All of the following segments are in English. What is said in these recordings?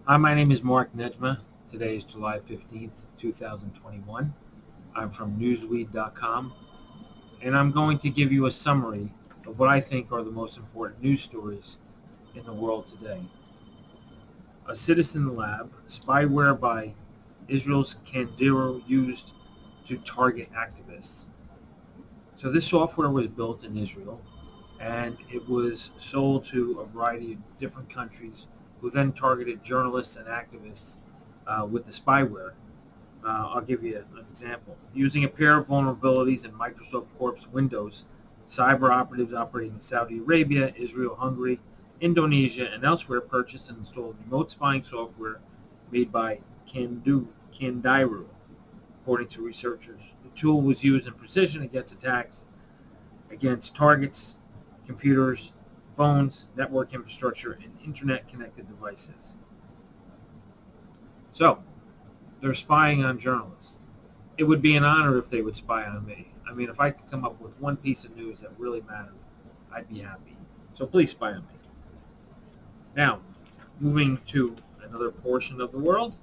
Hi, my name is Mark Nejma. Today is July 15th, 2021. I'm from Newsweed.com, and I'm going to give you a summary of what I think are the most important news stories in the world today. A citizen lab, spyware by Israel's Kandera used to target activists. So this software was built in Israel, and it was sold to a variety of different countries who then targeted journalists and activists with the spyware. I'll give you an example. Using a pair of vulnerabilities in Microsoft Corp's Windows, cyber operatives operating in Saudi Arabia, Israel, Hungary, Indonesia, and elsewhere purchased and installed remote spying software made by Kandera, according to researchers. The tool was used in precision against attacks against targets, computers, phones, network infrastructure, and internet-connected devices. So, they're spying on journalists. It would be an honor if they would spy on me. I mean, if I could come up with one piece of news that really mattered, I'd be happy. So please spy on me. Now, moving to another portion of the world,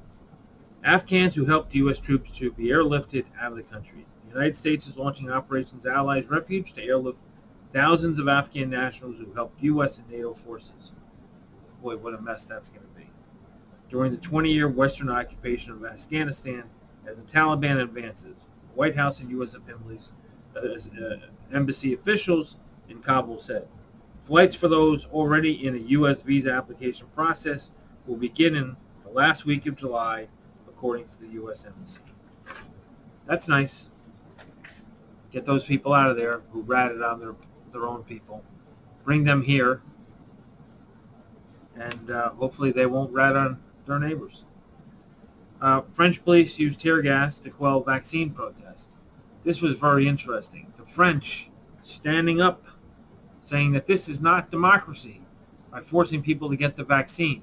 Afghans who helped U.S. troops to be airlifted out of the country. The United States is launching Operations Allies Refuge to airlift thousands of Afghan nationals who helped U.S. and NATO forces. Boy, what a mess that's going to be. During the 20-year Western occupation of Afghanistan, as the Taliban advances, White House and U.S. embassy officials in Kabul said, flights for those already in a U.S. visa application process will begin in the last week of July, according to the U.S. Embassy. That's nice. Get those people out of there who ratted on their own people. Bring them here, and hopefully they won't rat on their neighbors. French police used tear gas to quell vaccine protest. This was very interesting. The French standing up, saying that this is not democracy by forcing people to get the vaccine.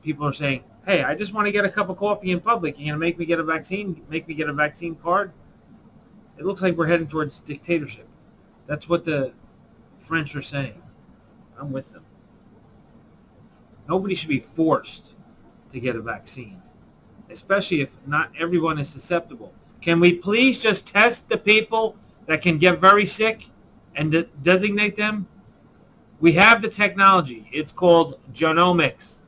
People are saying, hey, I just want to get a cup of coffee in public. You're going to make me get a vaccine? Make me get a vaccine card? It looks like we're heading towards dictatorship. That's what the French are saying. I'm with them. Nobody should be forced to get a vaccine, especially if not everyone is susceptible. Can we please just test the people that can get very sick and designate them? We have the technology. It's called genomics.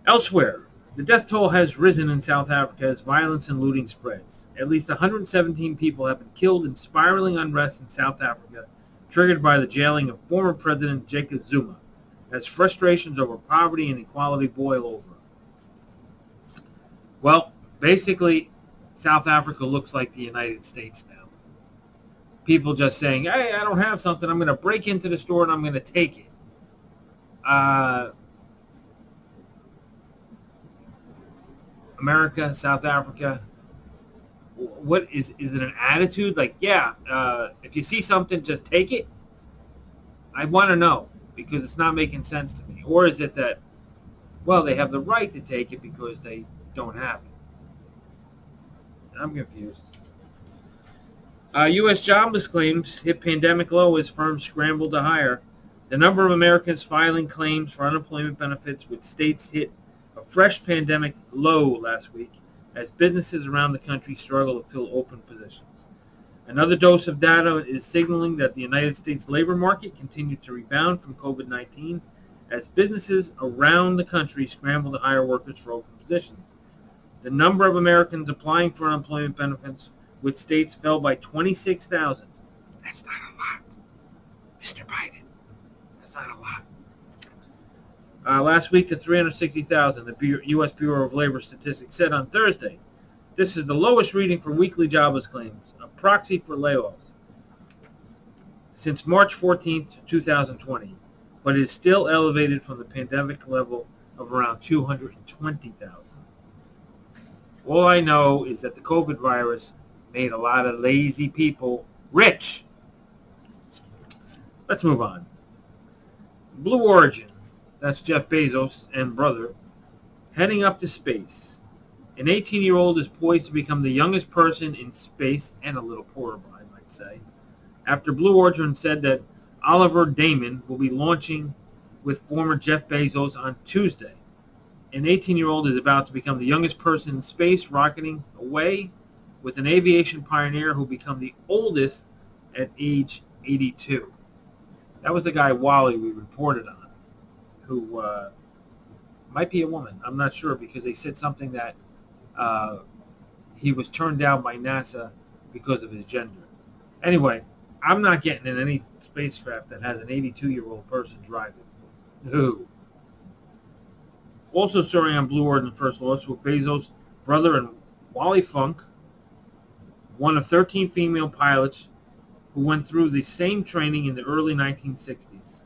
Elsewhere, the death toll has risen in South Africa as violence and looting spreads. At least 117 people have been killed in spiraling unrest in South Africa, triggered by the jailing of former President Jacob Zuma, as frustrations over poverty and equality boil over. Well, basically, South Africa looks like the United States now. People just saying, hey, I don't have something. I'm going to break into the store and I'm going to take it. America, South Africa, what is it an attitude? Like, yeah, if you see something, just take it? I want to know, because it's not making sense to me. Or is it that, well, they have the right to take it because they don't have it? I'm confused. U.S. jobless claims hit pandemic low as firms scrambled to hire. The number of Americans filing claims for unemployment benefits with states hit a fresh pandemic low last week as businesses around the country struggle to fill open positions. Another dose of data is signaling that the United States labor market continued to rebound from COVID-19 as businesses around the country scramble to hire workers for open positions. The number of Americans applying for unemployment benefits with states fell by 26,000. That's not a lot, Mr. Biden. That's not a lot. Last week to 360,000, the U.S. Bureau of Labor Statistics said on Thursday. This is the lowest reading for weekly jobless claims, a proxy for layoffs, since March 14, 2020, but is still elevated from the pandemic level of around 220,000. All I know is that the COVID virus made a lot of lazy people rich. Let's move on. Blue Origin, that's Jeff Bezos and brother, heading up to space. An 18-year-old is poised to become the youngest person in space, and a little poorer, I might say, after Blue Origin said that Oliver Damon will be launching with former Jeff Bezos on Tuesday. An 18-year-old is about to become the youngest person in space, rocketing away with an aviation pioneer who became the oldest at age 82. That was the guy Wally we reported on, who might be a woman. I'm not sure because they said something that he was turned down by NASA because of his gender. Anyway, I'm not getting in any spacecraft that has an 82-year-old person driving. Who? Also soaring on Blue Origin First Loss with Bezos' brother and Wally Funk, one of 13 female pilots who went through the same training in the early 1960s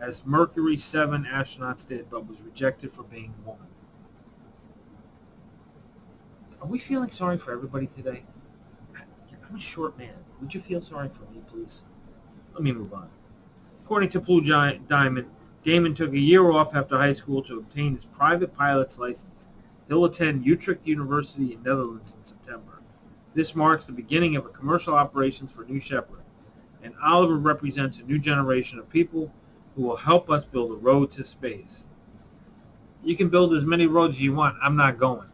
as Mercury 7 astronauts did, but was rejected for being a woman. Are we feeling sorry for everybody today? I'm a short man. Would you feel sorry for me, please? Let me move on. According to Blue Diamond, Damon took a year off after high school to obtain his private pilot's license. He'll attend Utrecht University in Netherlands in September. This marks the beginning of a commercial operations for New Shepard, and Oliver represents a new generation of people who will help us build a road to space. You can build as many roads as you want. I'm not going.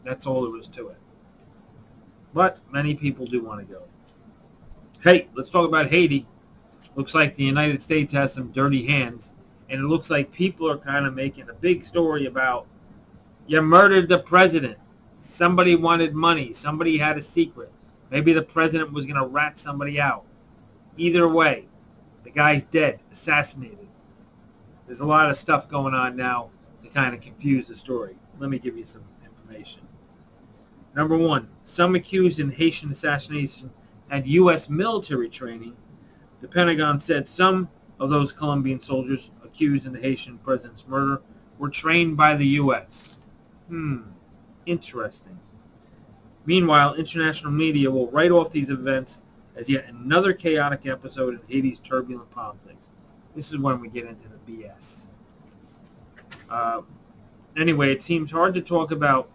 That's all there is to it. But many people do want to go. Hey, let's talk about Haiti. Looks like the United States has some dirty hands, and it looks like people are kind of making a big story about, you murdered the president. Somebody wanted money. Somebody had a secret. Maybe the president was going to rat somebody out. Either way, the guy's dead, assassinated. There's a lot of stuff going on now to kind of confuse the story. Let me give you some information. Number one, some accused in Haitian assassination had U.S. military training. The Pentagon said some of those Colombian soldiers accused in the Haitian president's murder were trained by the U.S. Interesting. Meanwhile, international media will write off these events as yet another chaotic episode in Haiti's turbulent politics. This is when we get into the BS. Anyway, it seems hard to talk about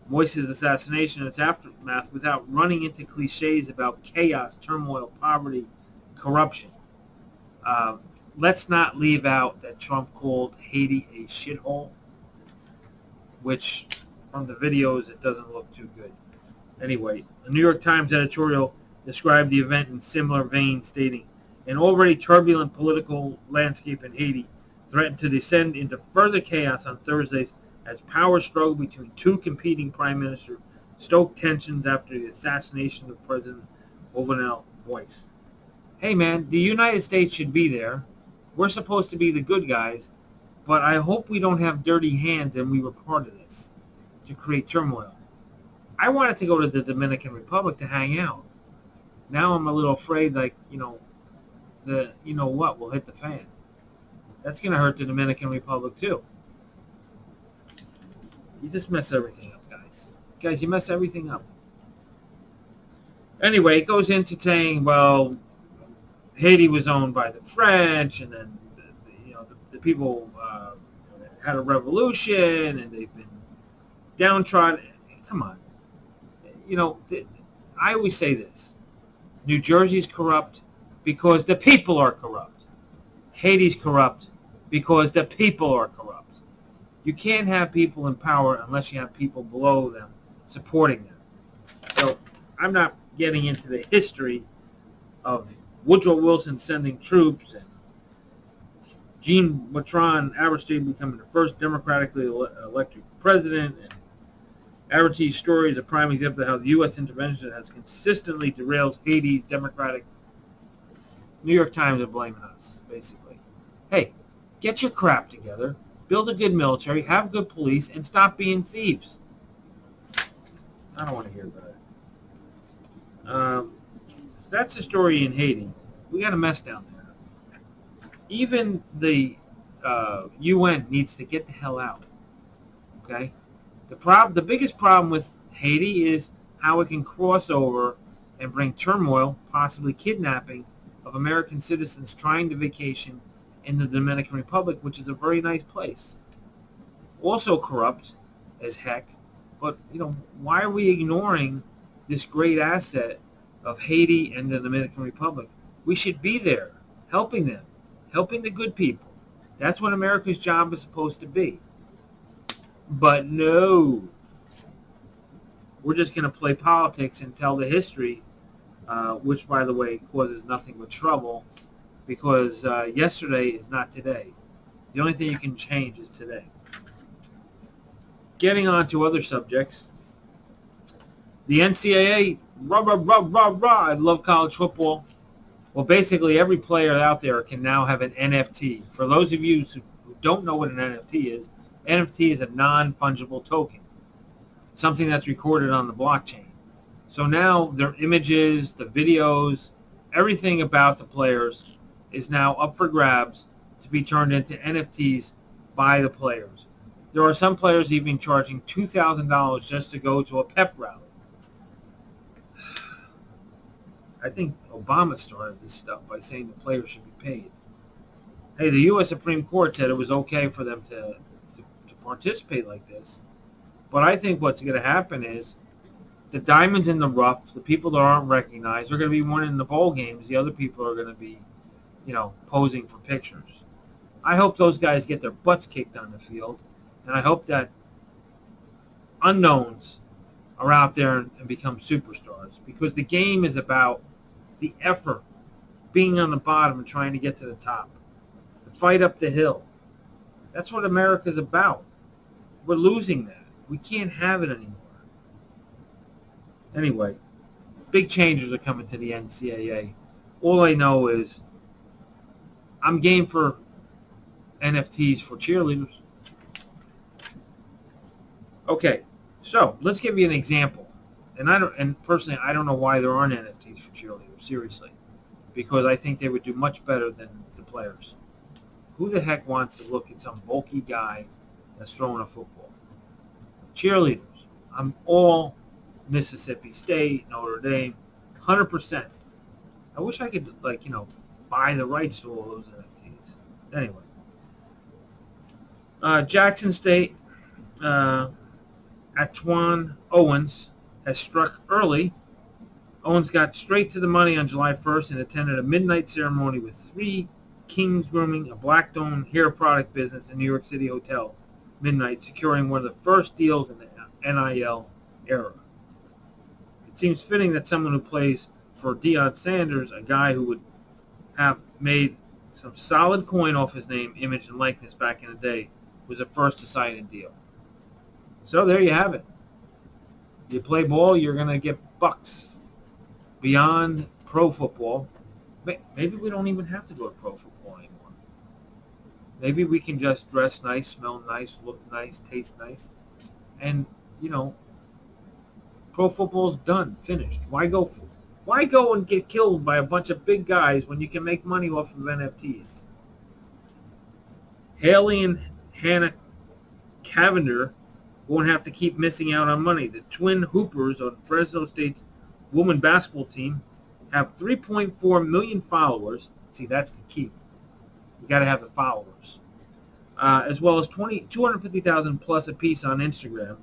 Moise's assassination and its aftermath without running into cliches about chaos, turmoil, poverty, corruption. Let's not leave out that Trump called Haiti a shithole, which from the videos it doesn't look too good. Anyway, the New York Times editorial described the event in similar vein, stating, an already turbulent political landscape in Haiti threatened to descend into further chaos on Thursdays as power struggle between two competing prime ministers stoked tensions after the assassination of President Jovenel Moise. Hey man, the United States should be there. We're supposed to be the good guys, but I hope we don't have dirty hands and we were part of this to create turmoil. I wanted to go to the Dominican Republic to hang out. Now I'm a little afraid, like, what will hit the fan. That's going to hurt the Dominican Republic too. You just mess everything up, guys. Guys, you mess everything up. Anyway, it goes into saying, well, Haiti was owned by the French, and then the people had a revolution, and they've been downtrodden. Come on. I always say this. New Jersey's corrupt because the people are corrupt. Haiti's corrupt because the people are corrupt. You can't have people in power unless you have people below them supporting them. So I'm not getting into the history of Woodrow Wilson sending troops and Jean Bertrand Aristide becoming the first democratically elected president. And Aristide's story is a prime example of how the U.S. intervention has consistently derailed Haiti's democratic. New York Times are blaming us, basically. Hey, get your crap together, build a good military, have good police, and stop being thieves. I don't want to hear about it. So that's the story in Haiti. We got a mess down there. Even the UN needs to get the hell out. Okay? The biggest problem with Haiti is how it can cross over and bring turmoil, possibly kidnapping, of American citizens trying to vacation in the Dominican Republic, which is a very nice place. Also corrupt as heck, but why are we ignoring this great asset of Haiti and the Dominican Republic? We should be there, helping them, helping the good people. That's what America's job is supposed to be. But no, we're just going to play politics and tell the history, which, by the way, causes nothing but trouble, because yesterday is not today. The only thing you can change is today. Getting on to other subjects, the NCAA, rah, rah, rah, rah, rah, I love college football. Well, basically every player out there can now have an NFT. For those of you who don't know what an NFT is a non-fungible token, something that's recorded on the blockchain. So now their images, the videos, everything about the players is now up for grabs to be turned into NFTs by the players. There are some players even charging $2,000 just to go to a pep rally. I think Obama started this stuff by saying the players should be paid. Hey, the U.S. Supreme Court said it was okay for them to participate like this. But I think what's going to happen is the diamonds in the rough, the people that aren't recognized, are going to be winning the bowl games. The other people are going to be, posing for pictures. I hope those guys get their butts kicked on the field. And I hope that unknowns are out there and become superstars, because the game is about the effort, being on the bottom and trying to get to the top, the fight up the hill. That's what America's about. We're losing that. We can't have it anymore. Anyway, big changes are coming to the NCAA. All I know is I'm game for NFTs for cheerleaders. Okay, so let's give you an example. And personally, I don't know why there aren't NFTs for cheerleaders, seriously, because I think they would do much better than the players. Who the heck wants to look at some bulky guy that's throwing a football? Cheerleaders. I'm all Mississippi State, Notre Dame, 100%. I wish I could, buy the rights to all those NFTs. Anyway. Jackson State, Atwan Owens has struck early. Owens got straight to the money on July 1st and attended a midnight ceremony with 3 Kings Grooming, a black-owned hair product business in New York City hotel, midnight, securing one of the first deals in the NIL era. It seems fitting that someone who plays for Deion Sanders, a guy who would have made some solid coin off his name, image, and likeness back in the day, was the first to sign a deal. So there you have it. You play ball, you're going to get bucks. Beyond pro football, maybe we don't even have to go to pro football anymore. Maybe we can just dress nice, smell nice, look nice, taste nice. And, pro football's done, finished. Why go and get killed by a bunch of big guys when you can make money off of NFTs? Haley and Hannah Cavender won't have to keep missing out on money. The twin hoopers on Fresno State's women basketball team have 3.4 million followers. See, that's the key. You got to have the followers. As well as 250,000 plus apiece on Instagram,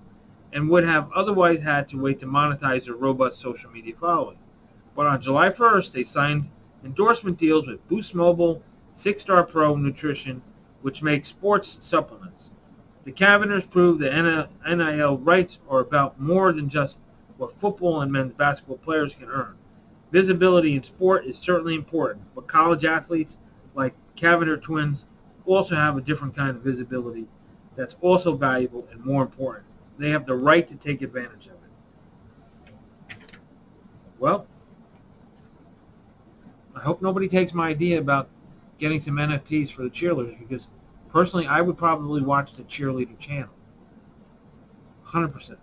and would have otherwise had to wait to monetize their robust social media following. But on July 1st, they signed endorsement deals with Boost Mobile, 6-Star Pro Nutrition, which makes sports supplements. The Cavenders proved that NIL rights are about more than just what football and men's basketball players can earn. Visibility in sport is certainly important, but college athletes like Cavender twins also have a different kind of visibility that's also valuable and more important. They have the right to take advantage of it. Well, I hope nobody takes my idea about getting some NFTs for the cheerleaders, because personally I would probably watch the cheerleader channel. 100%.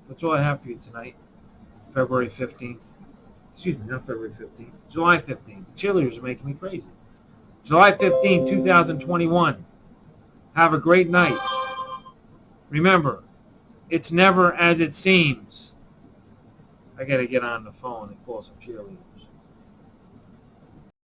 That's all I have for you tonight. February 15th. Excuse me, not February 15th. July 15th. Cheerleaders are making me crazy. July 15th, 2021. Have a great night. Remember, it's never as it seems. I got to get on the phone and call some cheerleaders.